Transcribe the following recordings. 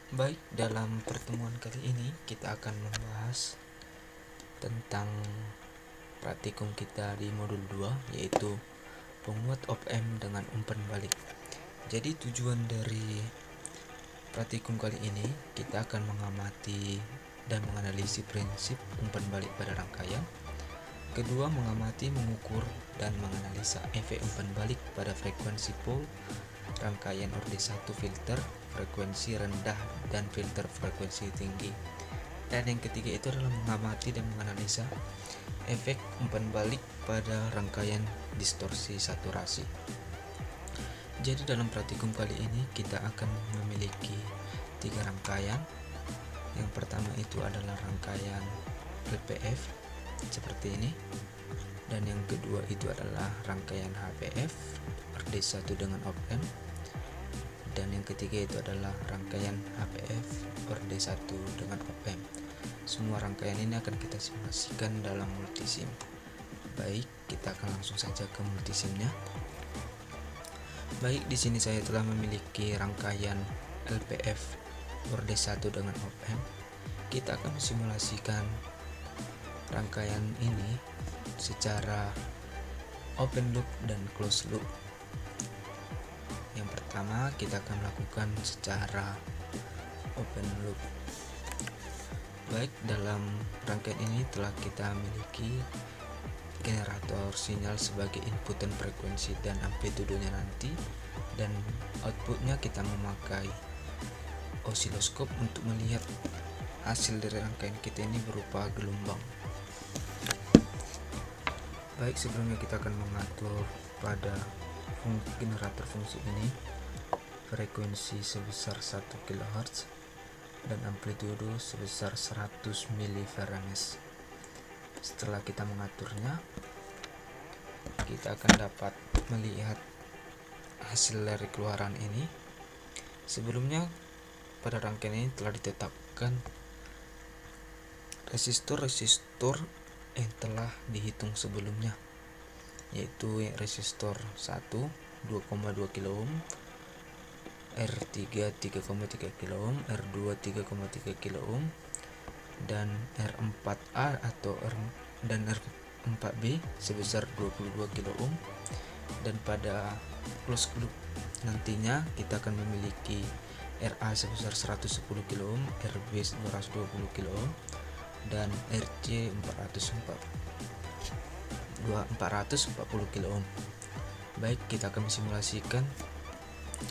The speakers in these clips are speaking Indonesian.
Baik, dalam pertemuan kali ini kita akan membahas tentang praktikum kita di modul 2, yaitu penguat op-amp dengan umpan balik. Jadi tujuan dari praktikum kali ini kita akan mengamati dan menganalisis prinsip umpan balik pada rangkaian. Kedua, mengamati, mengukur, dan menganalisa efek umpan balik pada frekuensi pole rangkaian orde 1 filter frekuensi rendah dan filter frekuensi tinggi. Dan yang ketiga itu adalah mengamati dan menganalisa efek umpan balik pada rangkaian distorsi saturasi. Jadi dalam praktikum kali ini kita akan memiliki 3 rangkaian. Yang pertama itu adalah rangkaian LPF seperti ini, dan yang kedua itu adalah rangkaian HPF orde 1 dengan op-amp, dan yang ketiga itu adalah rangkaian HPF orde 1 dengan op-amp. Semua rangkaian ini akan kita simulasikan dalam multisim. Baik, kita akan langsung saja ke multisimnya. Baik, di sini saya telah memiliki rangkaian LPF orde 1 dengan op-amp. Kita akan simulasikan rangkaian ini secara open loop dan closed loop. Yang pertama kita akan melakukan secara open loop. Baik, dalam rangkaian ini telah kita miliki generator sinyal sebagai input dan frekuensi dan amplitudenya nanti, dan outputnya kita memakai osiloskop untuk melihat hasil dari rangkaian kita ini berupa gelombang. Baik, sebelumnya kita akan mengatur pada generator fungsi ini frekuensi sebesar 1 kHz dan amplitudo sebesar 100 mV. Setelah kita mengaturnya, kita akan dapat melihat hasil dari keluaran ini. Sebelumnya pada rangkaian ini telah ditetapkan resistor yang telah dihitung sebelumnya, yaitu resistor 1 2,2 kilo ohm, R3 3,3 kilo ohm, R2 3,3 kilo ohm, dan R4A dan R4B sebesar 22 kilo ohm. Dan pada closed loop nantinya kita akan memiliki RA sebesar 110 kilo ohm, RB 220 kilo ohm, dan RC 440 kilo ohm. Baik, kita akan simulasikan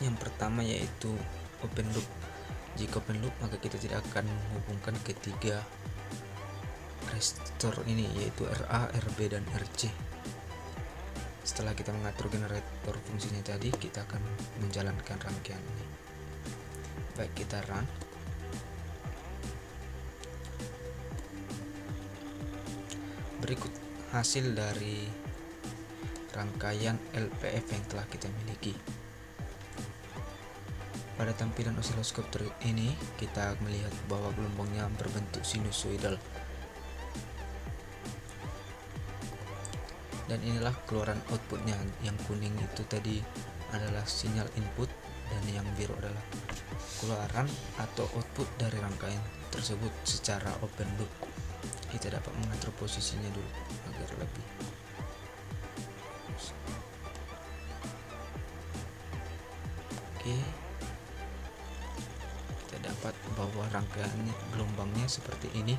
yang pertama, yaitu open loop. Jika open loop, maka kita tidak akan menghubungkan ketiga resistor ini, yaitu RA, RB, dan RC. Setelah kita mengatur generator fungsinya tadi, kita akan menjalankan rangkaian ini. Baik, kita run. Berikut hasil dari rangkaian LPF yang telah kita miliki. Pada tampilan osiloskop ini kita melihat bahwa gelombangnya berbentuk sinusoidal. Dan inilah keluaran outputnya. Yang kuning itu tadi adalah sinyal input, dan yang biru adalah keluaran atau output dari rangkaian tersebut secara open loop. Kita dapat mengatur posisinya dulu agar lebih oke. Kita dapat bahwa rangkaiannya gelombangnya seperti ini,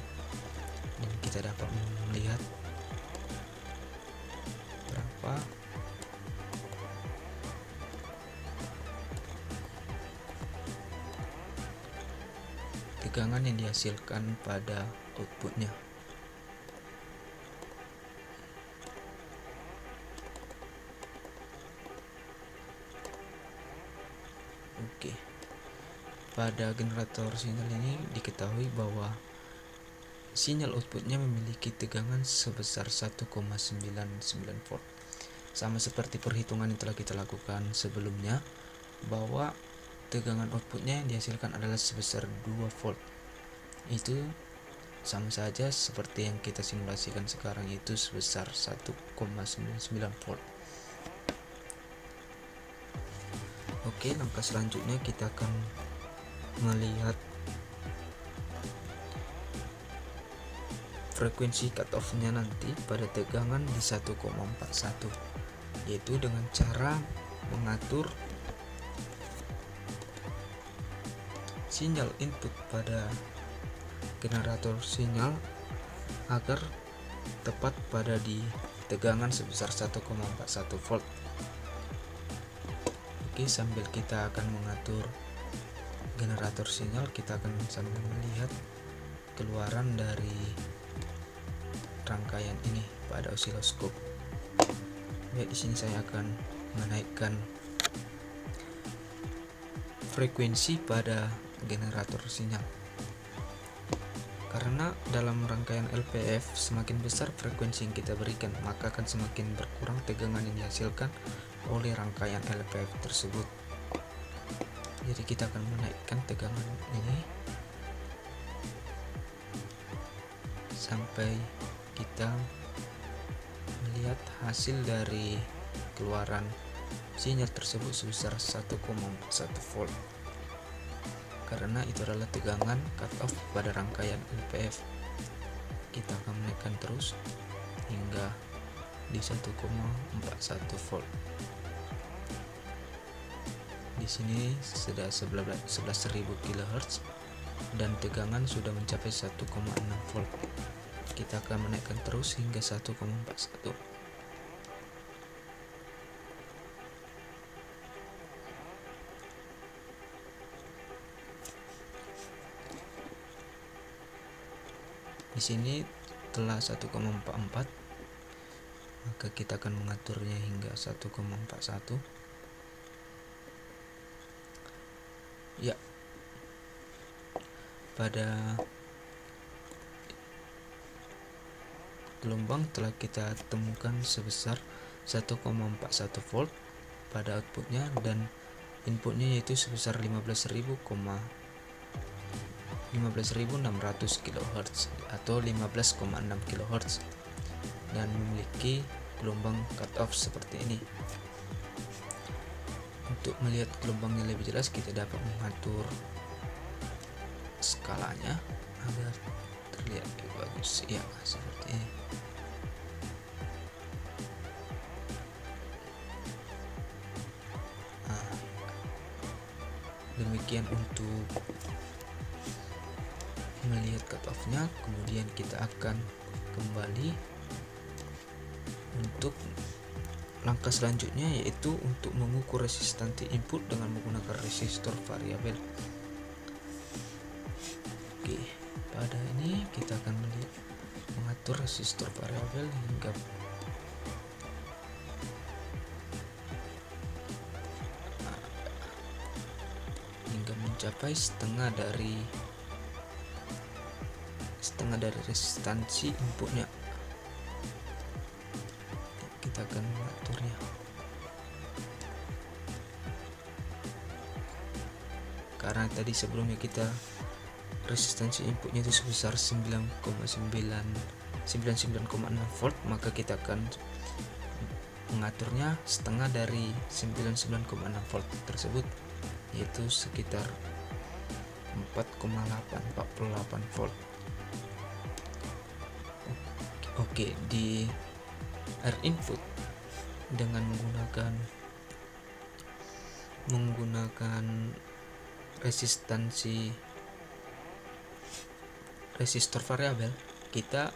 dan kita dapat melihat berapa tegangan yang dihasilkan pada outputnya. Oke. Pada generator sinyal ini diketahui bahwa sinyal outputnya memiliki tegangan sebesar 1,99 volt. Sama seperti perhitungan yang telah kita lakukan sebelumnya, bahwa tegangan outputnya yang dihasilkan adalah sebesar 2 volt. Itu sama saja seperti yang kita simulasikan sekarang, itu sebesar 1,99 volt. Oke, langkah selanjutnya kita akan melihat frekuensi cutoff-nya nanti pada tegangan di 1,41, yaitu dengan cara mengatur sinyal input pada generator sinyal agar tepat pada di tegangan sebesar 1,41 volt. Oke, sambil kita akan mengatur generator sinyal, kita akan sambil melihat keluaran dari rangkaian ini pada osiloskop. Ya, di sini saya akan menaikkan frekuensi pada generator sinyal. Karena dalam rangkaian LPF semakin besar frekuensi yang kita berikan, maka akan semakin berkurang tegangan yang dihasilkan oleh rangkaian LPF tersebut. Jadi kita akan menaikkan tegangan ini sampai kita melihat hasil dari keluaran sinyal tersebut sebesar 1,41 volt. Karena itu adalah tegangan cutoff pada rangkaian LPF, kita akan menaikkan terus hingga di 1,41 volt. Di sini sudah 11.000 kHz dan tegangan sudah mencapai 1,6 volt. Kita akan menaikkan terus hingga 1,41. Di sini telah 1,44, maka kita akan mengaturnya hingga 1,41. Ya, pada gelombang telah kita temukan sebesar 1,41 volt pada outputnya, dan inputnya yaitu sebesar 15.600 kHz atau 15,6 kHz dan memiliki gelombang cutoff seperti ini. Untuk melihat gelombangnya lebih jelas, kita dapat mengatur skalanya agar terlihat lebih bagus. Ya, seperti ini. Demikian untuk melihat cutoff-nya. Kemudian kita akan kembali untuk langkah selanjutnya, yaitu untuk mengukur resistansi input dengan menggunakan resistor variabel. Oke, pada ini kita akan mengatur resistor variabel hingga mencapai setengah dari resistansi inputnya. Kita akan mengaturnya. Karena tadi sebelumnya kita resistansi inputnya itu sebesar 99,6 volt, maka kita akan mengaturnya setengah dari 99,6 volt tersebut, yaitu sekitar 48 volt. Oke, di R input dengan menggunakan resistor variabel, kita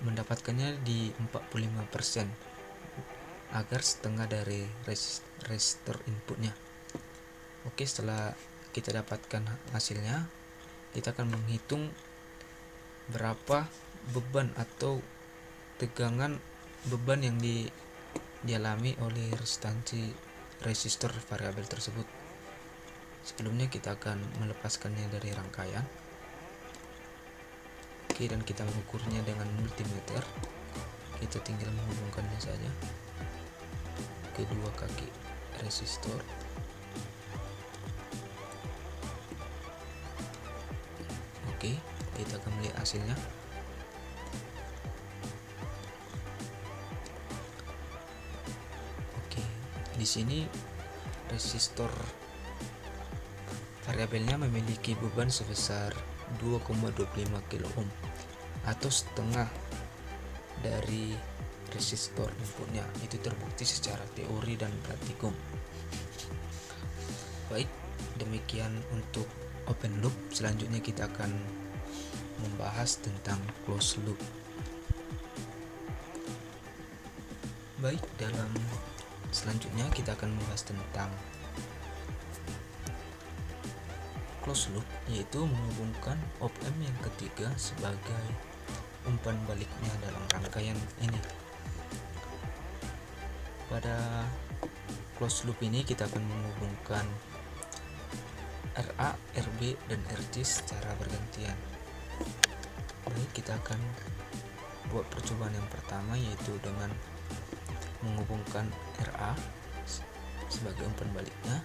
mendapatkannya di 45% agar setengah dari resistor inputnya. Oke, setelah kita dapatkan hasilnya, kita akan menghitung berapa beban atau tegangan beban yang dialami oleh resistor variabel tersebut. Sebelumnya kita akan melepaskannya dari rangkaian. Oke, dan kita mengukurnya dengan multimeter. Kita tinggal menghubungkannya saja kedua kaki resistor. Oke, kita akan melihat hasilnya. Oke, di sini resistor variabelnya memiliki beban sebesar 2,25 kilo ohm. atau setengah dari resistor inputnya. Itu terbukti secara teori dan praktikum. Baik, demikian untuk open loop. Selanjutnya kita akan membahas tentang closed loop. Baik, dalam selanjutnya kita akan membahas tentang closed loop, yaitu menghubungkan op-amp yang ketiga sebagai umpan baliknya dalam rangkaian ini. Pada closed loop ini kita akan menghubungkan RA, RB, dan RC secara bergantian. Baik, kita akan buat percobaan yang pertama, yaitu dengan menghubungkan RA sebagai umpan baliknya.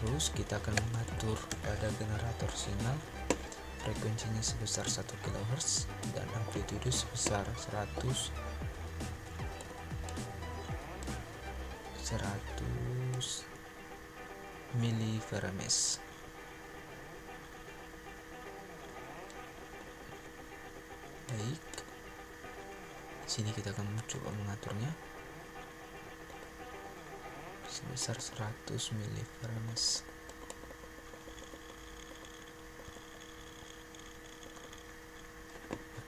Terus kita akan mengatur pada generator sinyal, frekuensinya sebesar 1 kHz dan amplitude sebesar 100 mV/ms. Baik, di sini kita akan mencoba mengaturnya sebesar 100 mV/ms.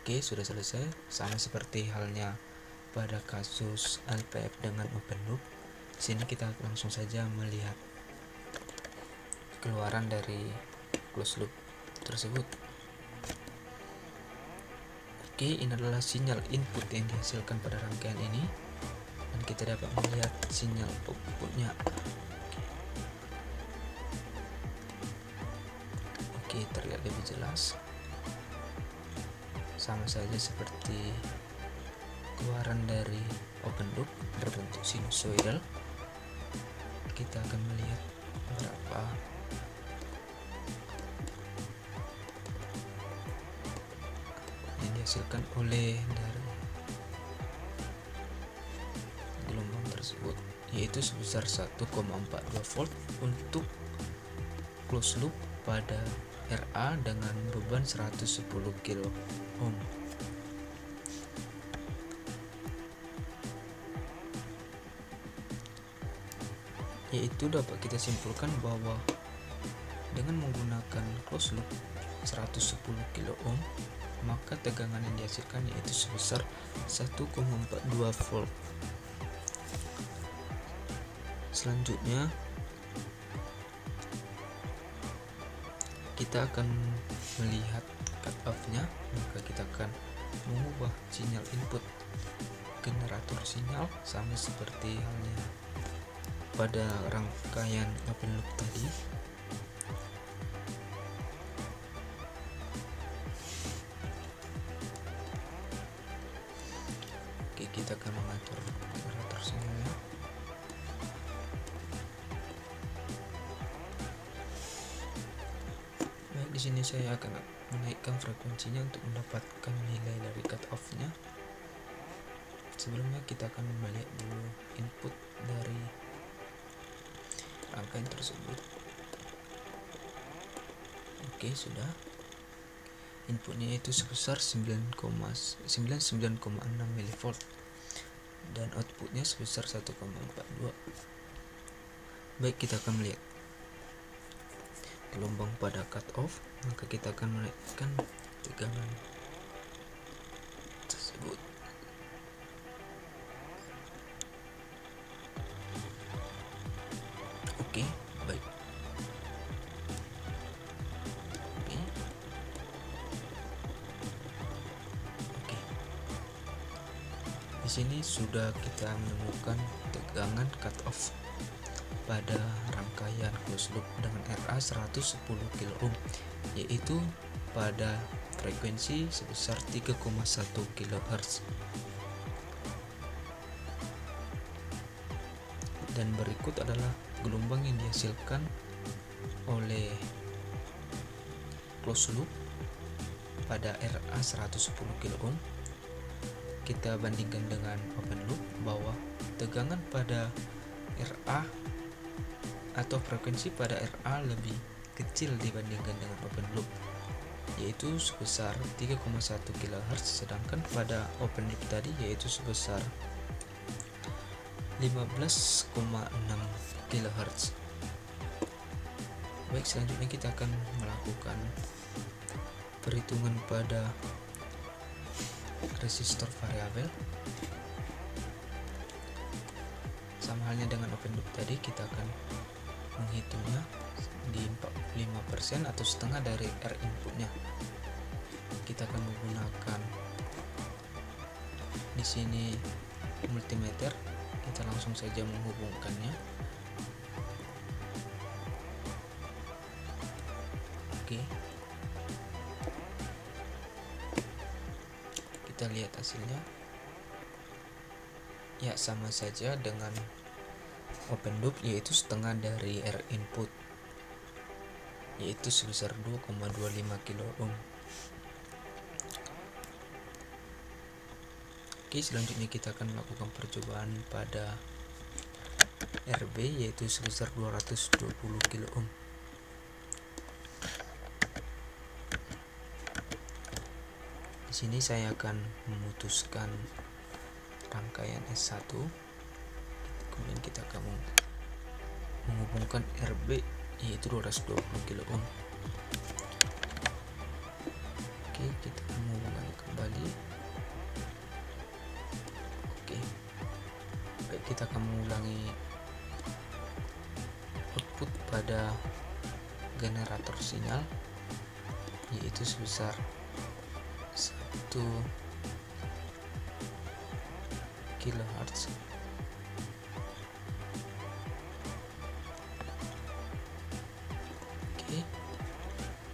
Oke, sudah selesai. Sama seperti halnya pada kasus LPF dengan open loop. Di sini kita langsung saja melihat keluaran dari closed loop tersebut. Oke, ini adalah sinyal input yang dihasilkan pada rangkaian ini, dan kita dapat melihat sinyal outputnya. Oke, terlihat lebih jelas. Sama saja seperti keluaran dari open loop berbentuk sinusoidal. Kita akan melihat berapa yang dihasilkan oleh dari gelombang tersebut, yaitu sebesar 1,42 volt untuk closed loop pada RA dengan beban 110 kilo ohm. Yaitu dapat kita simpulkan bahwa dengan menggunakan closed loop 110 kilo ohm, maka tegangan yang dihasilkan yaitu sebesar 1,42 volt. Selanjutnya kita akan melihat cut off-nya, maka kita akan mengubah sinyal input generator sinyal sama seperti halnya pada rangkaian open loop tadi. Oke, kita akan mengatur generator sinyalnya. Baik, di sini saya akan menaikkan frekuensinya untuk mendapatkan nilai dari cut off-nya. Sebelumnya kita akan melihat dulu input dari rangkaian tersebut. Oke, sudah. Inputnya itu sebesar 99,6 mV dan outputnya sebesar 1,42. Baik, kita akan melihat gelombang pada cut off, maka kita akan menaikkan tegangan tersebut. Oke, baik. Oke. Di sini sudah kita menemukan tegangan cut off pada rangkaian closed loop dengan RA 110 kilo ohm, yaitu pada frekuensi sebesar 3,1 kHz. Dan berikut adalah gelombang yang dihasilkan oleh closed loop pada RA 110 kilo ohm. Kita bandingkan dengan open loop bahwa tegangan pada RA atau frekuensi pada RA lebih kecil dibandingkan dengan open loop. yaitu sebesar 3,1 kHz, sedangkan pada open loop tadi yaitu sebesar 15,6 kHz. Baik, selanjutnya kita akan melakukan perhitungan pada resistor variabel. Sama halnya dengan open loop tadi, kita akan menghitungnya di 45% atau setengah dari R inputnya. Kita akan menggunakan di sini multimeter. Kita langsung saja menghubungkannya. Oke, kita lihat hasilnya. Ya, sama saja dengan open loop, yaitu setengah dari R input, yaitu sebesar 2,25 kilo ohm. Oke, selanjutnya kita akan melakukan percobaan pada RB, yaitu sebesar 220 kilo ohm. Di sini saya akan memutuskan rangkaian S1, kemudian kita akan menghubungkan RB, yaitu 220 kilo ohm. Oke, kita akan menghubungkannya kembali. Oke, baik, kita akan mengulangi output pada generator sinyal, yaitu sebesar 1 kHz. Oke,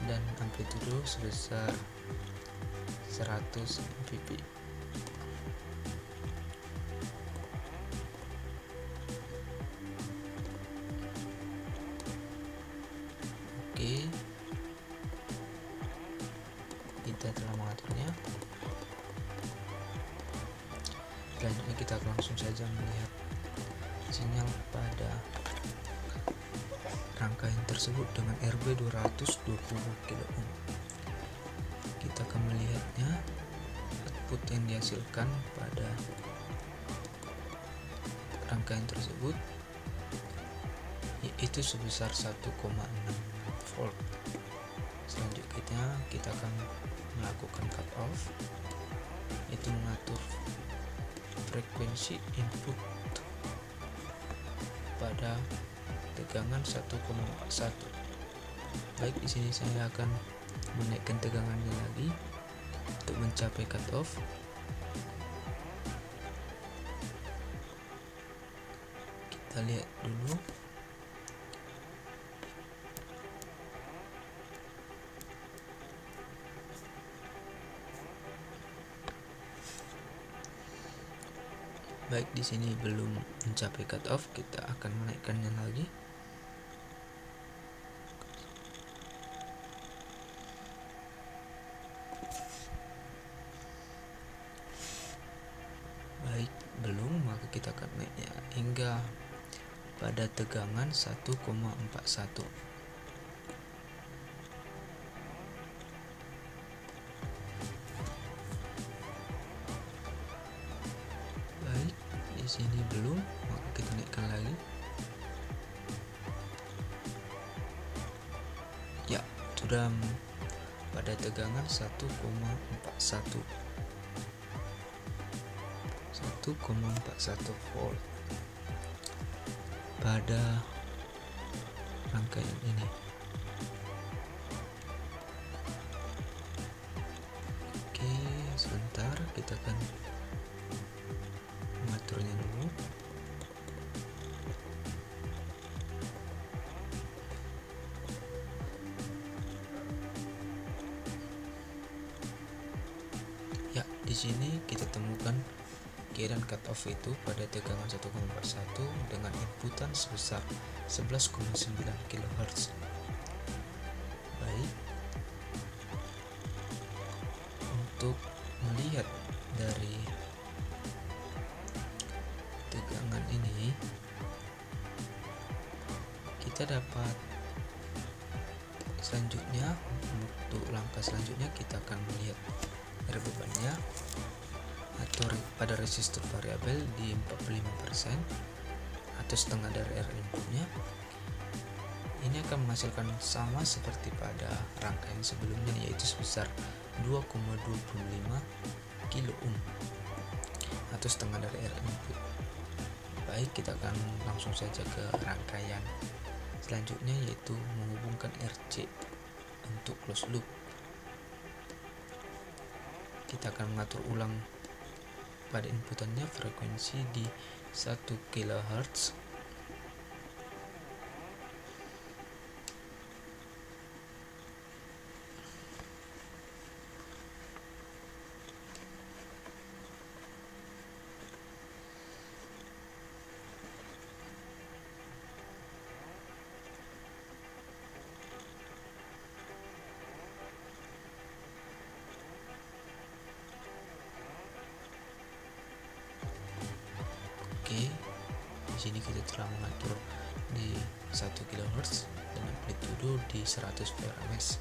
dan amplitudo sebesar 100 mpp. Oke, kita telah mengaturnya. Selanjutnya kita langsung saja melihat sinyal pada rangkaian tersebut dengan RB 220 kilo ohm. Kita akan melihatnya output yang dihasilkan pada rangkaian tersebut, yaitu sebesar 1,6 volt. Selanjutnya kita akan melakukan cut off, yaitu mengatur frekuensi input pada tegangan 1,41. Baik, di sini saya akan menaikkan tegangannya lagi untuk mencapai cut off. Kita lihat dulu. Baik, di sini belum mencapai cut off, kita akan menaikkannya lagi. Baik, belum, maka kita akan naiknya hingga pada tegangan 1,41. Di sini belum, maka kita naikkan lagi. Ya, sudah pada tegangan 1,41 volt pada rangkaian ini. Oke, sebentar, kita akan mengaturnya dulu. Ya, di sini kita temukan keadaan cut off itu pada tegangan 1,41 dengan inputan sebesar 11,9 kHz. Baik, untuk melihat dari tegangan ini, kita dapat Selanjutnya, untuk langkah selanjutnya kita akan melihat R bebannya atau pada resistor variabel di 45% atau setengah dari R inputnya. Ini akan menghasilkan sama seperti pada rangkaian sebelumnya, yaitu sebesar 2,25 kilo ohm atau setengah dari R input. Baik, kita akan langsung saja ke rangkaian selanjutnya, yaitu menghubungkan RC untuk closed loop. Kita akan mengatur ulang pada inputannya frekuensi di 1 kHz. Oke, di sini kita telah mengatur di 1 kHz dan amplitudo di 100 Vrms.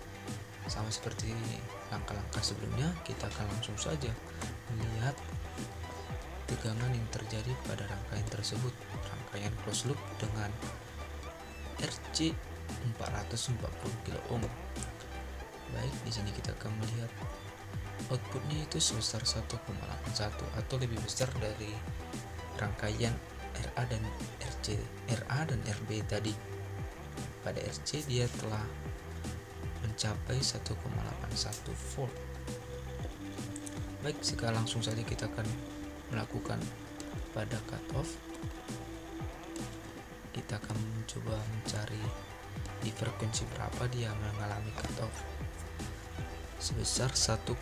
Sama seperti langkah-langkah sebelumnya, kita akan langsung saja melihat tegangan yang terjadi pada rangkaian tersebut, rangkaian closed loop dengan RC 440 kilo ohm. Baik, di sini kita akan melihat outputnya itu sebesar 1,81 atau lebih besar dari rangkaian RA dan RB tadi. Pada RC dia telah mencapai 1,81 volt. Baik, sekarang langsung saja kita akan melakukan pada cutoff. Kita akan mencoba mencari di frekuensi berapa dia mengalami cutoff sebesar 1,41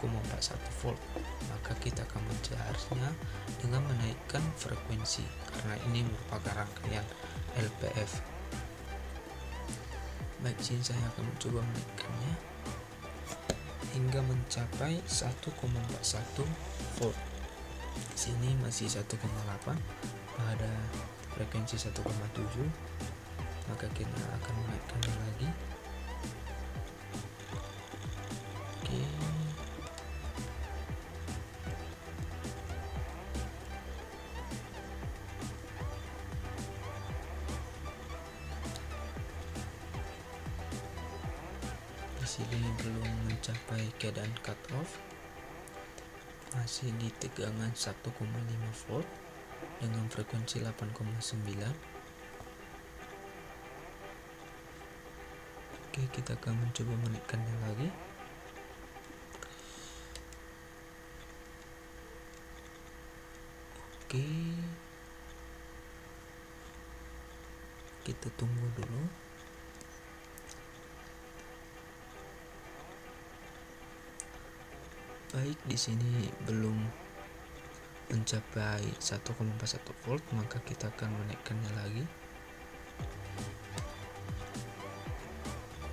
volt. Maka kita akan mencarinya dengan menaikkan frekuensi karena ini merupakan rangkaian LPF. Baik, sini saya akan mencoba menaikkannya hingga mencapai 1,41 volt. Di sini masih 1,8 pada frekuensi 1,7. Maka kita akan menaikkannya lagi. Oke. Di sini belum mencapai keadaan cut off, masih di tegangan 1,5 volt dengan frekuensi 8,9. Oke, kita akan mencoba menaikkannya lagi. Oke, kita tunggu dulu. Baik, di sini belum mencapai 1,41 volt, maka kita akan menaikkannya lagi.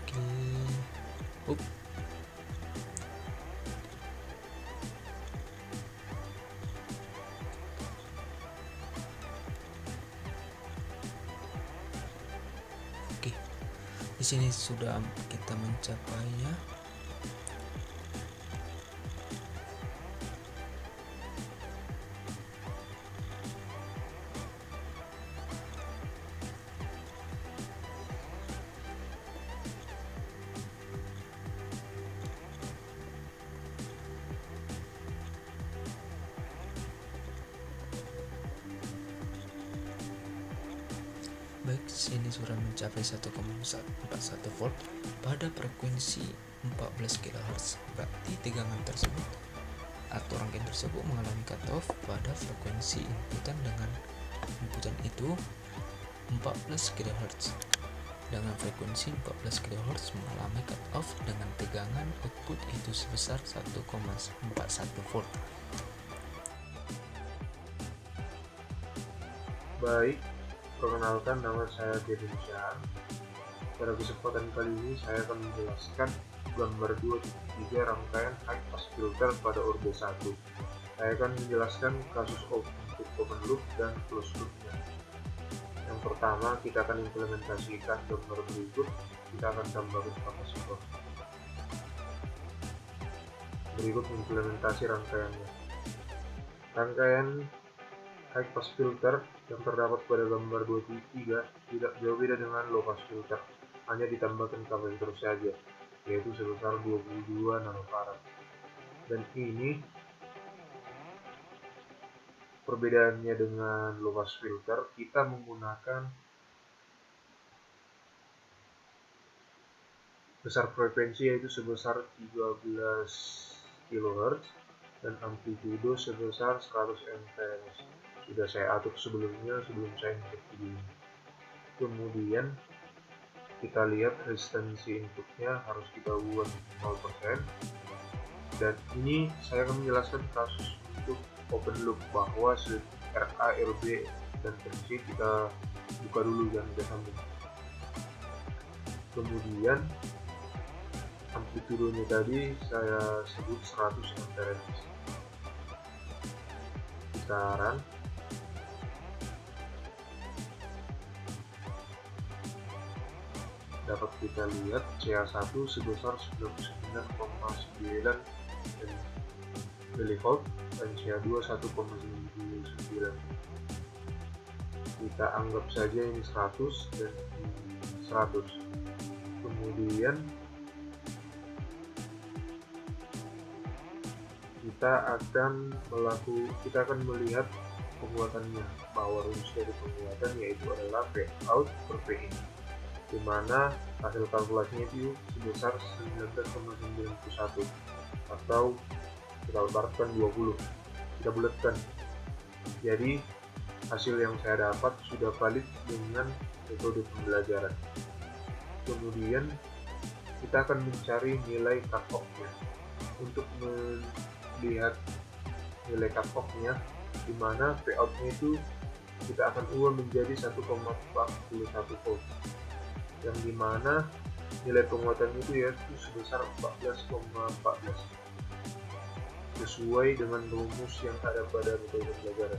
Oke. Oke. Di sini sudah kita mencapainya. Baik, sini sudah mencapai 1,41 volt pada frekuensi 14 kHz. Berarti tegangan tersebut atau rangkaian tersebut mengalami cutoff pada frekuensi inputan dengan inputan itu 14 kHz. Dengan frekuensi 14 kHz mengalami cutoff dengan tegangan output itu sebesar 1,41 volt. Baik, perkenalkan, nama saya Deddy Syah. Pada kesempatan kali ini saya akan menjelaskan gambar 2.3 rangkaian high pass filter pada Orbe 1. Saya akan menjelaskan kasus untuk open loop dan closed loopnya. Yang pertama kita akan implementasikan gambar berikut, kita akan tambahkan kapasitor. Berikut implementasi rangkaiannya. Rangkaian high pass filter yang terdapat pada gambar 2.3 tidak jauh beda dengan low pass filter, hanya ditambahkan kapasitor saja, yaitu sebesar 22 nanofarad. Dan ini perbedaannya dengan low pass filter, kita menggunakan besar frekuensi yaitu sebesar 13 kHz dan amplitudo sebesar 100 Hz. Sudah saya atur sebelumnya sebelum saya input video ini. Kemudian kita lihat resistansi inputnya harus kita buat 0%. Dan ini saya akan menjelaskan kasus untuk open loop, bahwa RA, RB, dan RC kita buka dulu, jangan kita sambung. Kemudian amplitudonya tadi saya sebut 100 Hz. Kisaran dapat kita lihat CA1 sebesar 99,9 mV dan CA2 1,99. Kita anggap saja ini 100 dan 100. Kemudian kita akan melihat penguatannya, bahwa rumus dari penguatan yaitu adalah V out per V in, di mana hasil kalkulasinya itu sebesar 19,91 atau kita lebarkan 20, kita bulatkan. Jadi hasil yang saya dapat sudah valid dengan metode pembelajaran. Kemudian kita akan mencari nilai cut off-nya. Untuk melihat nilai cut off-nya, di mana V out-nya itu kita akan ubah menjadi 1,41 volt, yang dimana nilai penguatan itu yaitu sebesar 14,14 sesuai dengan rumus yang ada pada metode pembelajaran.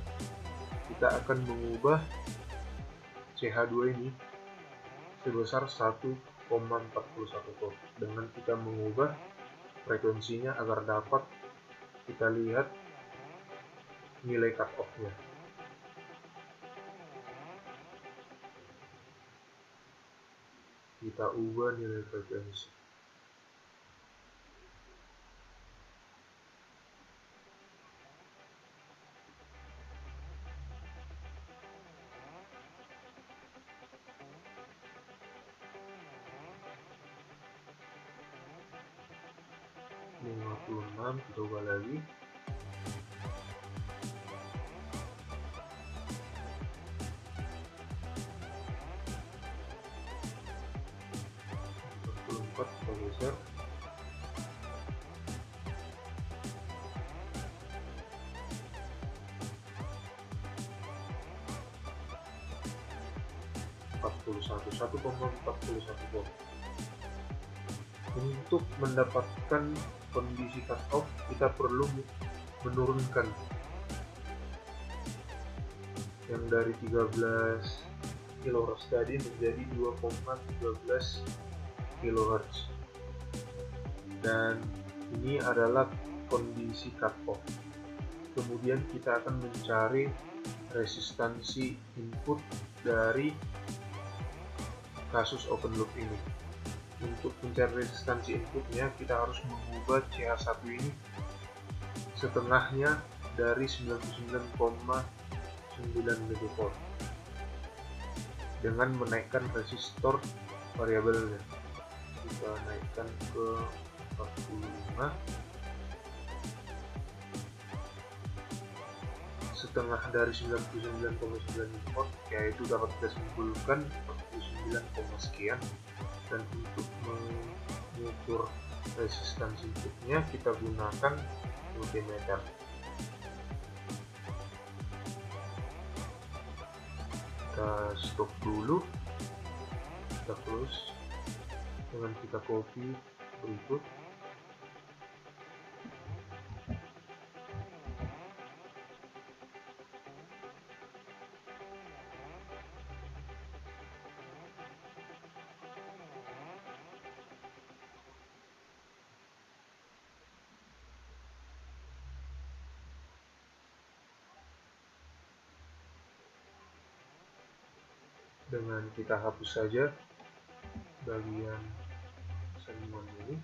Kita akan mengubah CH2 ini sebesar 1,41 volt dengan kita mengubah frekuensinya agar dapat kita lihat nilai cut off-nya. Kita ubah nilai frekuensi. Kita ubah lagi. Kita geser. Satu koma 41 volt. Untuk mendapatkan kondisi cut off, kita perlu menurunkan yang dari 13 kHz tadi menjadi 2,13 kHz, dan ini adalah kondisi cut off. Kemudian kita akan mencari resistansi input dari kasus open loop ini. Untuk mencari resistansi inputnya, kita harus mengubah CH1 ini setengahnya dari 99,9 mV dengan menaikkan resistor variabelnya. Kita naikkan ke 45, setengah dari 99,9 mV, yaitu dapat kita simpulkan 49, sekian. Dan untuk mengukur resistansi inputnya, kita gunakan multimeter. Kita stop dulu, kita close dengan kita copy berikut. dengan kita hapus saja bagian sambungan ini.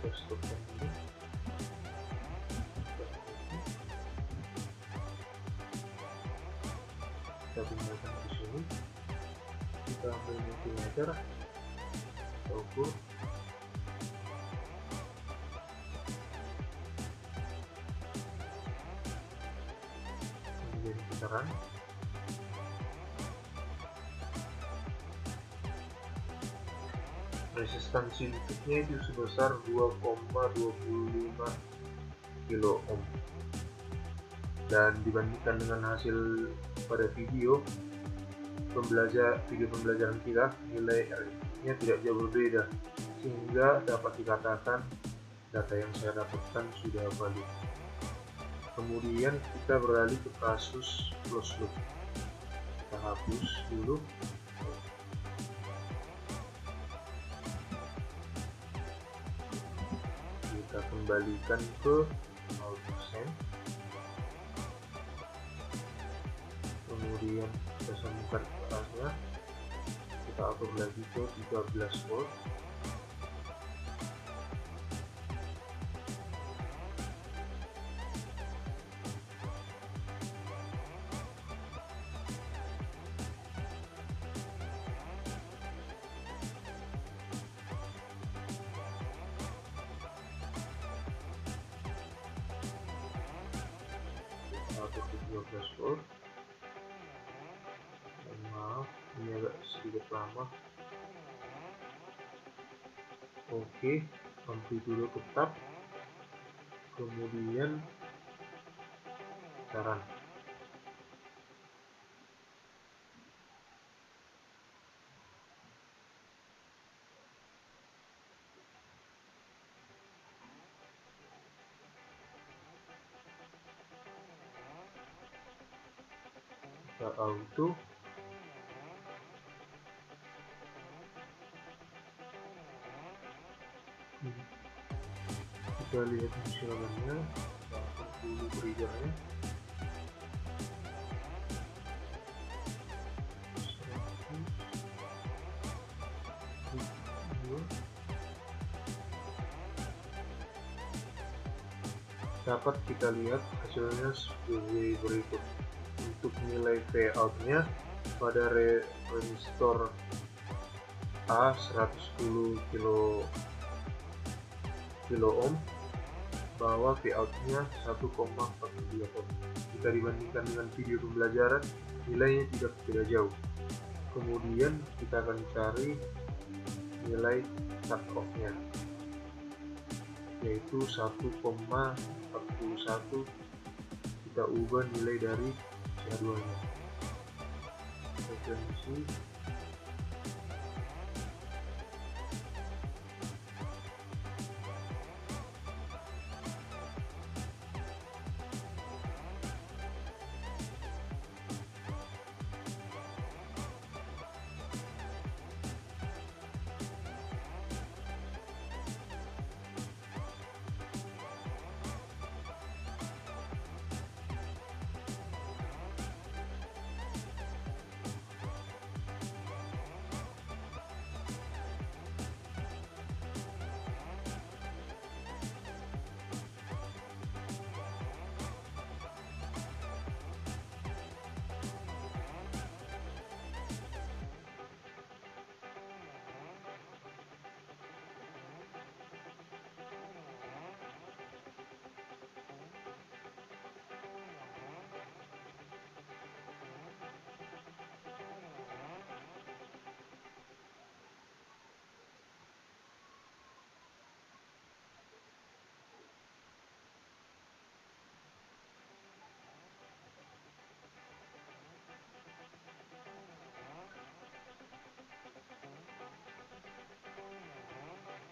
Kita stopkan dulu. Kita pindahkan ke sini. Kita ambil multimeter, kita ukur. Menjadi putaran. Resistansi listriknya itu sebesar 2,25 kilo ohm, dan dibandingkan dengan hasil pada video pembelajaran kita, nilai R-nya tidak jauh berbeda, sehingga dapat dikatakan data yang saya dapatkan sudah valid. Kemudian kita beralih ke kasus closed loop. Kita hapus dulu. Kita kembalikan ke 0%. Kemudian kita sambungkan ke atasnya. Kita atur lagi ke 13 volt. Atur ke 12 volt. Maaf, ini agak sedikit lama. Oke, amplitude tetap. Kemudian putaran. Kita auto. Kita lihat fungsionalnya. Kita atur dulu triggernya. Dapat kita lihat hasilnya sebagai berikut. Untuk nilai Vout-nya pada resistor A 110 kilo ohm, bahwa Vout-nya 1,42 ohm. Jika dibandingkan dengan video pembelajaran, nilainya tidak jauh. Kemudian kita akan cari nilai cut off-nya, yaitu 1,41. Kita ubah nilai dari C2-nya. Frekuensi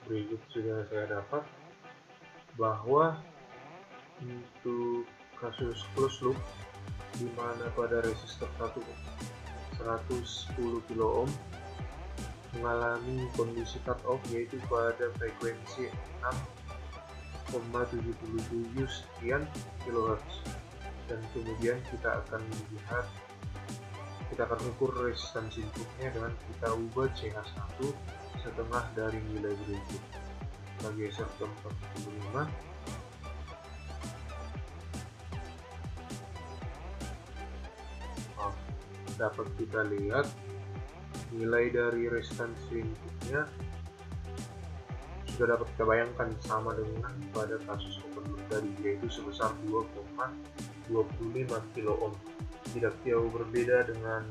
berikut sudah saya dapat bahwa untuk kasus closed loop, di mana pada resistor 110 kilo ohm mengalami kondisi cut off yaitu pada frekuensi 6,77 sekian kHz, dan kemudian kita akan ukur resistansi inputnya dengan kita ubah CH1 setengah dari nilai berikut. Kita geser ke 45. Dapat kita lihat nilai dari resistansi inputnya sudah dapat kita bayangkan sama dengan pada kasus open loop tadi, yaitu sebesar 2,25 kilo ohm. Tidak jauh berbeda dengan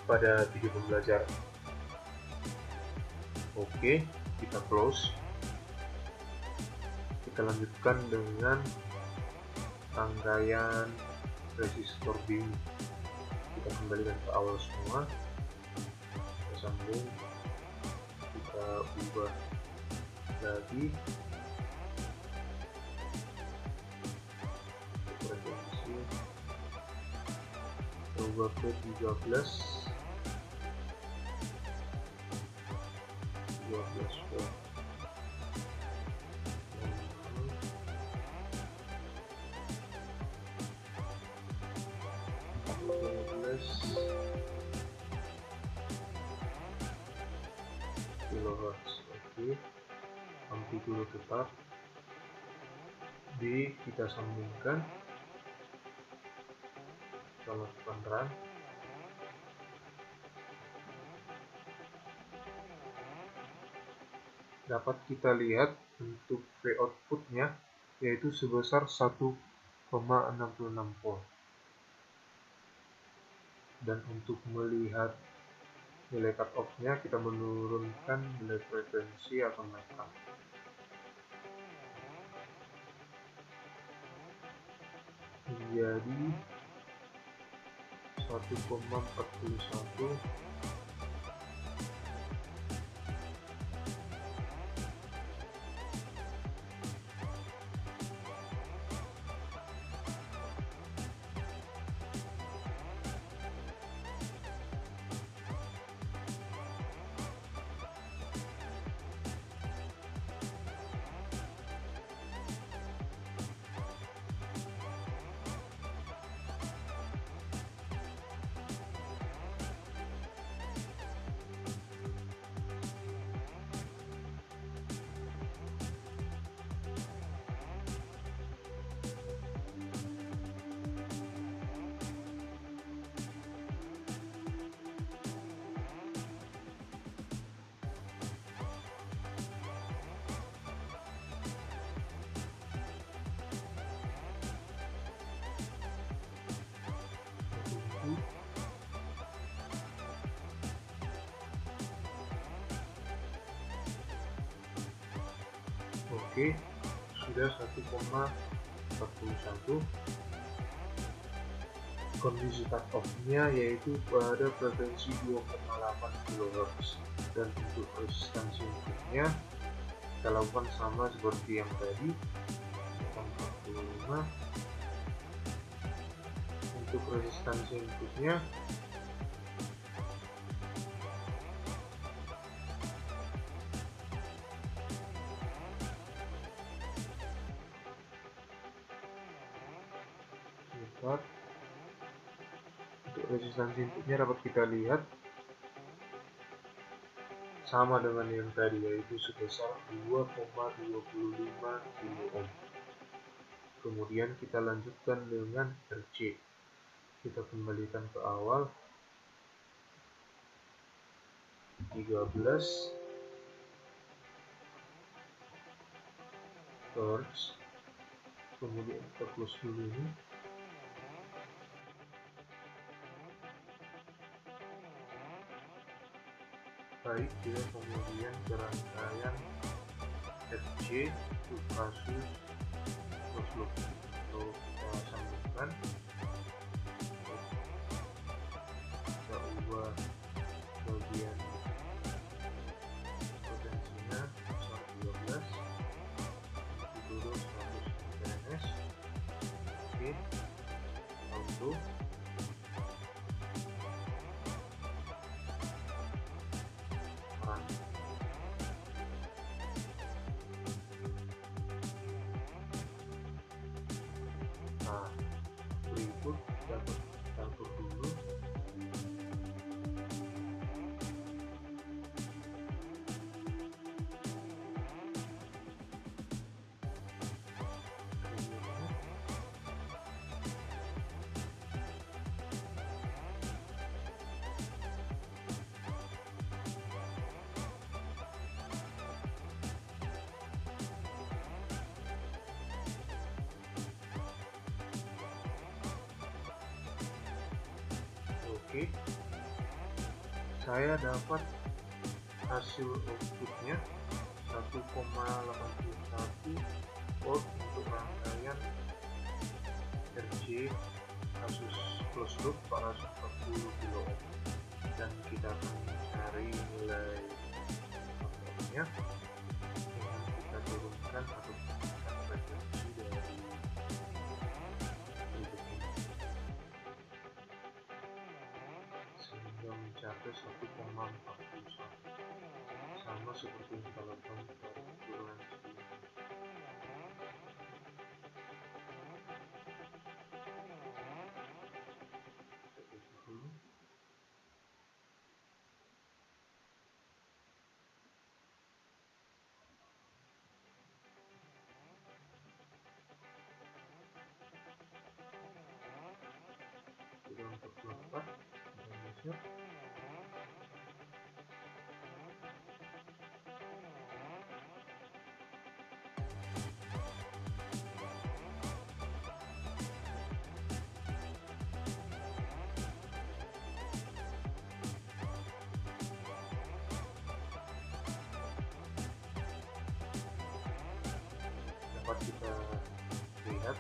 pada video pembelajaran. Oke, kita close. Kita lanjutkan dengan rangkaian resistor BIM. Kita kembalikan ke awal semua, kita sambung, kita ubah lagi frekuensi, kita ubah ke 13 volt. Kilohertz. Oke, amplitude tetap kita sambungkan, kita lakukan run. Dapat kita lihat untuk V outputnya yaitu sebesar 1,66 volt, dan untuk melihat nilai cut off-nya kita menurunkan nilai frekuensi atau menekan. Menjadi 1,41. Oke, sudah 1,41. Kondisi cut off-nya yaitu pada frekuensi 2,8 kHz, dan untuk resistansi inputnya kita lakukan sama seperti yang tadi, 45. Untuk resistansi inputnya dapat kita lihat sama dengan yang tadi, yaitu sebesar 2,25 kilo ohm. Kemudian kita lanjutkan dengan RC. Kita kembalikan ke awal, 13 Hz. Kemudian kita close dulu ini. Baik, kita kemudian ke rangkaian RC untuk kasus close loop. Kita sambungkan, kita ubah bagian potensinya besar 12, amplitude 100 nps. Oke, auto. Oke, saya dapat hasil outputnya 1,81 volt untuk rangkaian RC kasus closed loop 440 kilo ohm, dan kita akan mencari nilai outputnya dengan kita turunkan atau menurunkan frekuensi dari berikut ini sehingga mencapai 1,41, sama seperti yang kita lakukan pada turunan sebelumnya. Sudah untuk keempat, Indonesia. Dapat kita lihat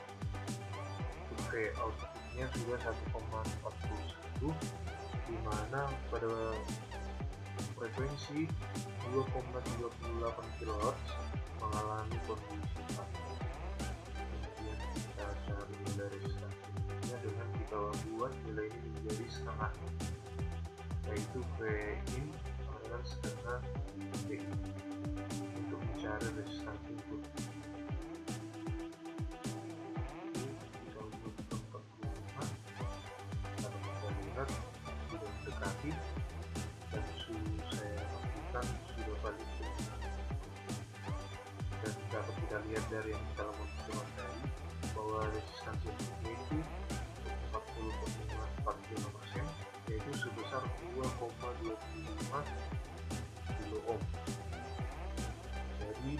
outputnya sudah 1,41, di mana pada frekuensi 2,38 kHz mengalami kondisi stabil. Kemudian kita cari nilai resistansinya dengan kita buat nilai ini menjadi setengahnya, yaitu Vin sama dengan setengah V untuk mencari resistansi input. Sudah mendekati dan saya lakukan sudah balik ke dan dapat kita lihat dari yang kita lakukan percobaan tadi bahwa resistansi itu 40,45% yaitu sebesar 2,25 kilo ohm. Jadi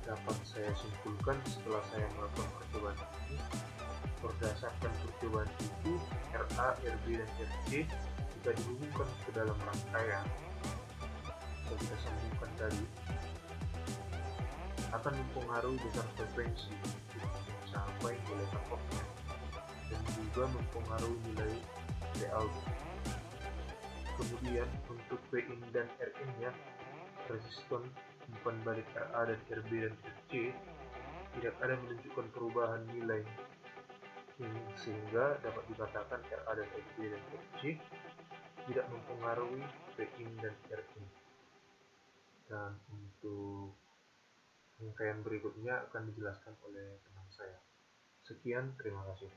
dapat saya simpulkan setelah saya melakukan percobaan ini, berdasarkan percobaan itu RA, RB, dan RC jika dihubungkan ke dalam rangkaian yang kita sambungkan tadi akan mempengaruhi besar frekuensi untuk mencapai nilai cut-off-nya dan juga mempengaruhi nilai Vout. Kemudian untuk Vin dan Rin nya, resistor umpan balik RA dan RB dan RC tidak ada menunjukkan perubahan nilai ini, sehingga dapat dikatakan RA dan RB dan RC tidak mempengaruhi Vin dan Rin. Dan untuk rangkaian berikutnya akan dijelaskan oleh teman saya. Sekian, terima kasih.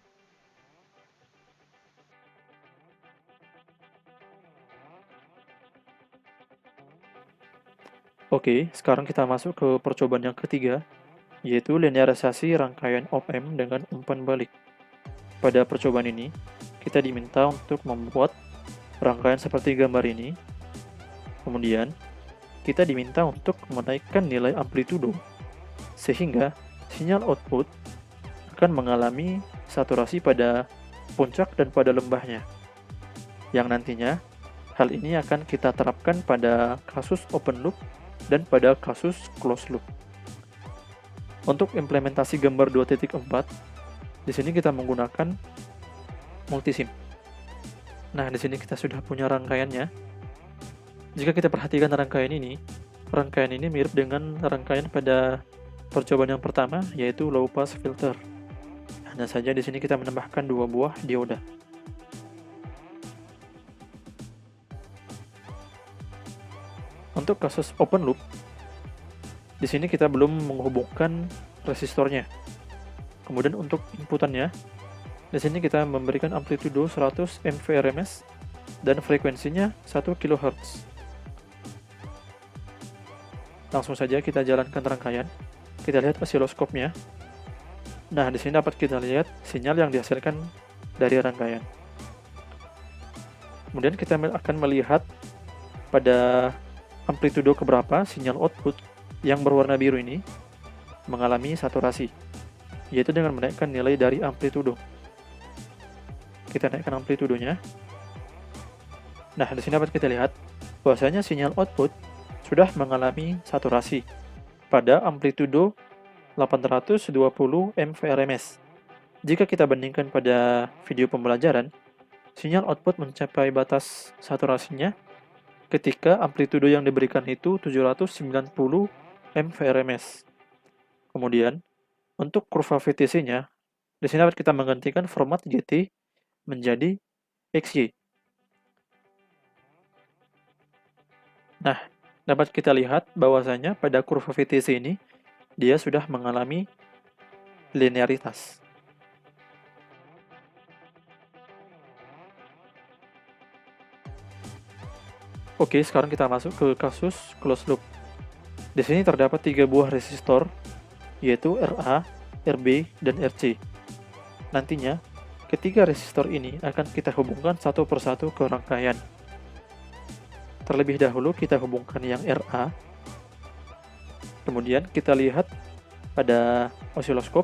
Oke, sekarang kita masuk ke percobaan yang ketiga, yaitu linearisasi rangkaian op-amp dengan umpan balik. Pada percobaan ini, kita diminta untuk membuat rangkaian seperti gambar ini. Kemudian, kita diminta untuk menaikkan nilai amplitudo, sehingga sinyal output akan mengalami saturasi pada puncak dan pada lembahnya. Yang nantinya, hal ini akan kita terapkan pada kasus open loop dan pada kasus closed loop. Untuk implementasi gambar 2.4, di sini kita menggunakan multisim. Nah, di sini kita sudah punya rangkaiannya. Jika kita perhatikan rangkaian ini mirip dengan rangkaian pada percobaan yang pertama, yaitu low pass filter. Hanya saja di sini kita menambahkan 2 buah dioda. Untuk kasus open loop, di sini kita belum menghubungkan resistornya. Kemudian untuk inputannya, di sini kita memberikan amplitudo 100 mvrms dan frekuensinya 1 kHz. Langsung saja kita jalankan rangkaian. Kita lihat osiloskopnya. Nah, di sini dapat kita lihat sinyal yang dihasilkan dari rangkaian. Kemudian kita akan melihat pada amplitudo keberapa sinyal output yang berwarna biru ini mengalami saturasi, yaitu dengan menaikkan nilai dari amplitudo. Kita naikkan amplitudonya. Nah, di sini dapat kita lihat bahwasanya sinyal output sudah mengalami saturasi pada amplitudo 820 mVRMS. Jika kita bandingkan pada video pembelajaran, sinyal output mencapai batas saturasinya ketika amplitudo yang diberikan itu 790 mVRMS. Kemudian, untuk kurva VTC-nya, di sini dapat kita menggantikan format GT menjadi XY. Nah, dapat kita lihat bahwasanya pada kurva VTC ini, dia sudah mengalami linearitas. Oke, sekarang kita masuk ke kasus closed loop. Di sini terdapat 3 buah resistor, yaitu RA, RB, dan RC. Nantinya, ketiga resistor ini akan kita hubungkan satu persatu ke rangkaian. Terlebih dahulu kita hubungkan yang RA, kemudian kita lihat pada osiloskop.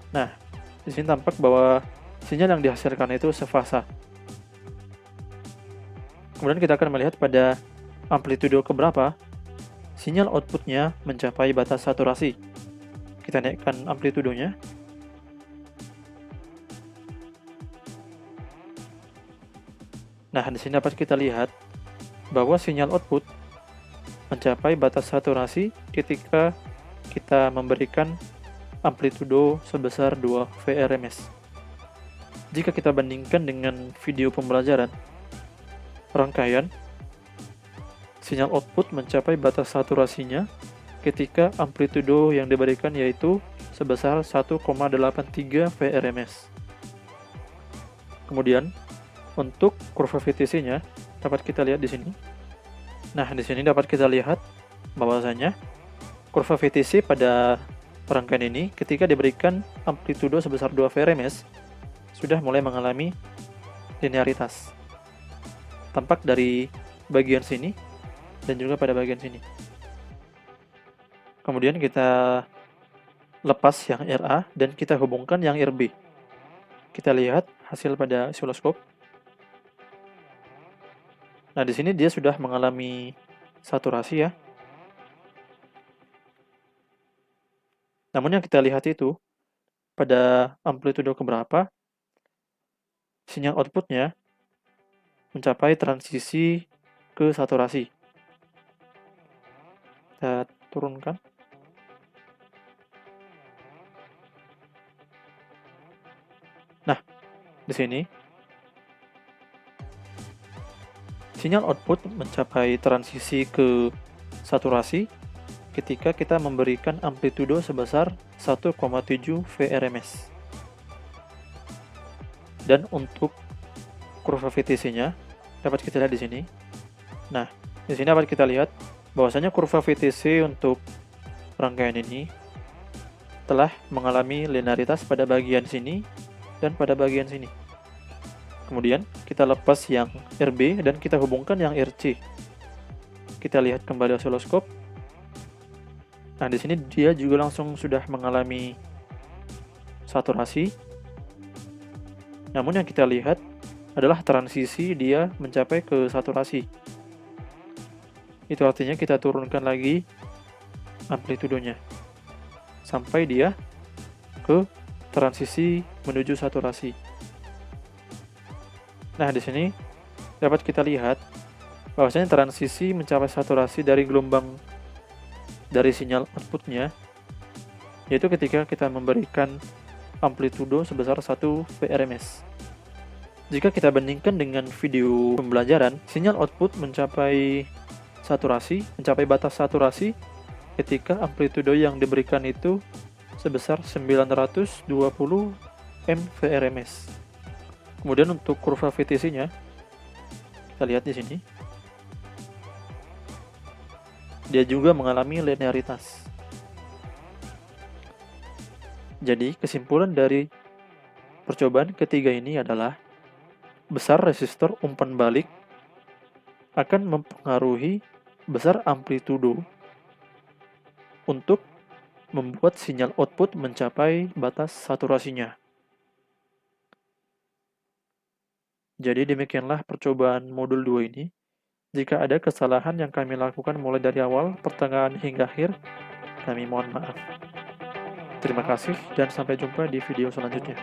Nah, di sini tampak bahwa sinyal yang dihasilkan itu sefasa. Kemudian kita akan melihat pada amplitudo keberapa sinyal outputnya mencapai batas saturasi. Kita naikkan amplitudonya. Nah, di sini dapat kita lihat bahwa sinyal output mencapai batas saturasi ketika kita memberikan amplitudo sebesar 2 VRMS. Jika kita bandingkan dengan video pembelajaran rangkaian, sinyal output mencapai batas saturasinya ketika amplitudo yang diberikan yaitu sebesar 1,83 VRMS. Kemudian, untuk kurva VTC-nya dapat kita lihat di sini. Nah, di sini dapat kita lihat bahwasanya kurva VTC pada rangkaian ini ketika diberikan amplitudo sebesar 2 VRMS sudah mulai mengalami linearitas. Tampak dari bagian sini dan juga pada bagian sini. Kemudian kita lepas yang RA dan kita hubungkan yang RB. Kita lihat hasil pada osiloskop. Nah, di sini dia sudah mengalami saturasi ya. Namun yang kita lihat itu pada amplitudo keberapa sinyal outputnya mencapai transisi ke saturasi. Kita turunkan. Nah, di sini sinyal output mencapai transisi ke saturasi ketika kita memberikan amplitudo sebesar 1,7 VRMS. Dan untuk kurva VTC-nya dapat kita lihat di sini. Nah, di sini dapat kita lihat bahwasanya kurva VTC untuk rangkaian ini telah mengalami linearitas pada bagian sini dan pada bagian sini. Kemudian kita lepas yang RB dan kita hubungkan yang RC. Kita lihat kembali osiloskop. Nah, di sini dia juga langsung sudah mengalami saturasi. Namun yang kita lihat adalah transisi dia mencapai ke saturasi. Itu artinya kita turunkan lagi amplitudonya sampai dia ke transisi menuju saturasi. Nah, di sini dapat kita lihat bahwasanya transisi mencapai saturasi dari gelombang dari sinyal outputnya, yaitu ketika kita memberikan amplitudo sebesar 1 VRMS. Jika kita bandingkan dengan video pembelajaran, sinyal output mencapai batas saturasi ketika amplitudo yang diberikan itu sebesar 920 mVRMS. Kemudian untuk kurva VTC-nya, kita lihat di sini. Dia juga mengalami linearitas. Jadi, kesimpulan dari percobaan ketiga ini adalah besar resistor umpan balik akan mempengaruhi besar amplitudo untuk membuat sinyal output mencapai batas saturasinya. Jadi demikianlah percobaan modul 2 ini. Jika ada kesalahan yang kami lakukan mulai dari awal, pertengahan hingga akhir, kami mohon maaf. Terima kasih dan sampai jumpa di video selanjutnya.